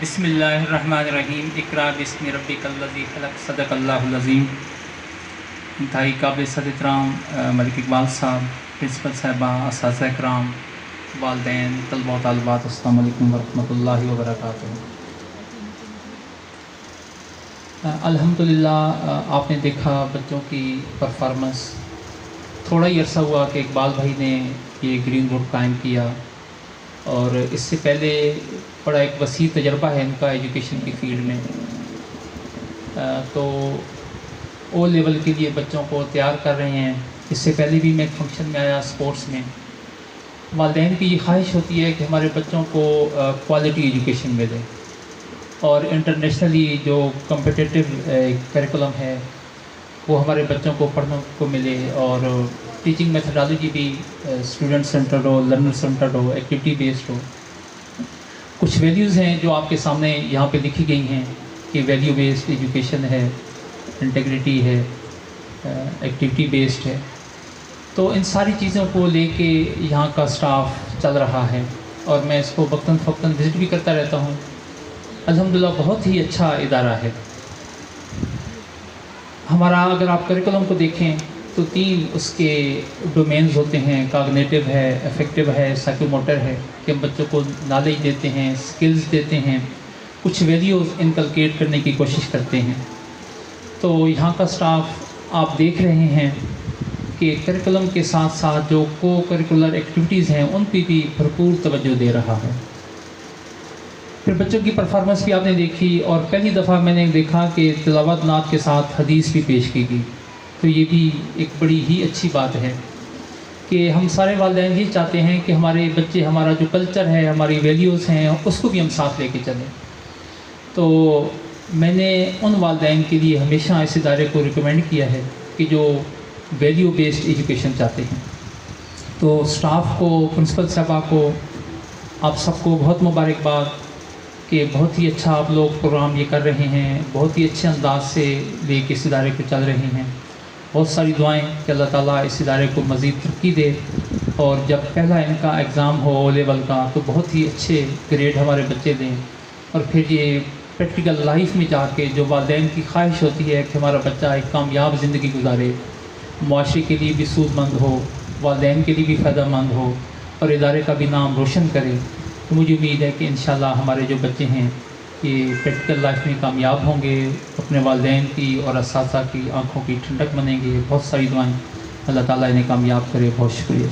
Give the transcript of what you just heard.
بسم اللہ الرحمن الرحیم۔ اقرا بسم ربک الذی خلق، صدق اللہ العظیم۔ انتہائی قابل صد احترام ملک اقبال صاحب، پرنسپل صاحبہ، اساتذہ اکرام، والدین، طلبہ و طالبات، السلام علیکم ورحمۃ اللہ وبرکاتہ۔ الحمدللہ آپ نے دیکھا بچوں کی پرفارمنس۔ تھوڑا ہی عرصہ ہوا کہ اقبال بھائی نے یہ گرین بورڈ قائم کیا، اور اس سے پہلے بڑا ایک وسیع تجربہ ہے ان کا ایجوکیشن کی فیلڈ میں۔ تو او لیول کے لیے بچوں کو تیار کر رہے ہیں۔ اس سے پہلے بھی میں ایک فنکشن میں آیا اسپورٹس میں۔ والدین کی یہ خواہش ہوتی ہے کہ ہمارے بچوں کو کوالٹی ایجوکیشن ملے، اور انٹرنیشنلی جو کمپٹیٹیو کریکولم ہے وہ ہمارے بچوں کو پڑھنے کو ملے، اور ٹیچنگ میتھڈالوجی بھی اسٹوڈنٹ سینٹرڈ ہو، لرنر سینٹرڈ ہو، ایکٹیویٹی بیسڈ ہو۔ کچھ ویلیوز ہیں جو آپ کے سامنے یہاں پہ لکھی گئی ہیں کہ ویلیو بیسڈ ایجوکیشن ہے، انٹیگریٹی ہے، ایکٹیویٹی بیسڈ ہے۔ تو ان ساری چیزوں کو لے کے یہاں کا سٹاف چل رہا ہے، اور میں اس کو وقتاً فوقتاً وزٹ بھی کرتا رہتا ہوں۔ الحمدللہ بہت ہی اچھا ادارہ ہے ہمارا۔ اگر آپ کریکولم کو دیکھیں تو 3 اس کے ڈومینز ہوتے ہیں، کاگنیٹو ہے، افیکٹو ہے، سائیکوموٹر ہے، کہ ہم بچوں کو نالج دیتے ہیں، سکلز دیتے ہیں، کچھ ویلیوز انکلکیٹ کرنے کی کوشش کرتے ہیں۔ تو یہاں کا سٹاف آپ دیکھ رہے ہیں کہ کریکولم کے ساتھ ساتھ جو کو کریکولر ایکٹیویٹیز ہیں ان پہ بھی بھرپور توجہ دے رہا ہے۔ پھر بچوں کی پرفارمنس بھی آپ نے دیکھی، اور پہلی دفعہ میں نے دیکھا کہ تلاوت نعت کے ساتھ حدیث بھی پیش کی گئی۔ تو یہ بھی ایک بڑی ہی اچھی بات ہے کہ ہم سارے والدین یہ چاہتے ہیں کہ ہمارے بچے، ہمارا جو کلچر ہے، ہماری ویلیوز ہیں، اس کو بھی ہم ساتھ لے کے چلیں۔ تو میں نے ان والدین کے لیے ہمیشہ اس ادارے کو ریکمینڈ کیا ہے کہ جو ویلیو بیسڈ ایجوکیشن چاہتے ہیں۔ تو اسٹاف کو، پرنسپل صاحبہ کو، آپ سب کو بہت مبارکباد کہ بہت ہی اچھا آپ لوگ پروگرام یہ کر رہے ہیں، بہت ہی اچھے انداز سے لے کے اس ادارے کو چل رہے ہیں۔ بہت ساری دعائیں کہ اللہ تعالیٰ اس ادارے کو مزید ترقی دے، اور جب پہلا ان کا ایگزام ہو او لیول کا تو بہت ہی اچھے گریڈ ہمارے بچے دیں، اور پھر یہ پریکٹیکل لائف میں جا کے جو والدین کی خواہش ہوتی ہے کہ ہمارا بچہ ایک کامیاب زندگی گزارے، معاشرے کے لیے بھی سود مند ہو، والدین کے لیے بھی فائدہ مند ہو، اور ادارے کا بھی نام روشن کرے۔ تو مجھے امید ہے کہ انشاءاللہ ہمارے جو بچے ہیں یہ پریکٹیکل لائف میں کامیاب ہوں گے، اپنے والدین کی اور اساتذہ کی آنکھوں کی ٹھنڈک بنیں گے۔ بہت ساری دعائیں، اللہ تعالیٰ انہیں کامیاب کرے۔ بہت شکریہ۔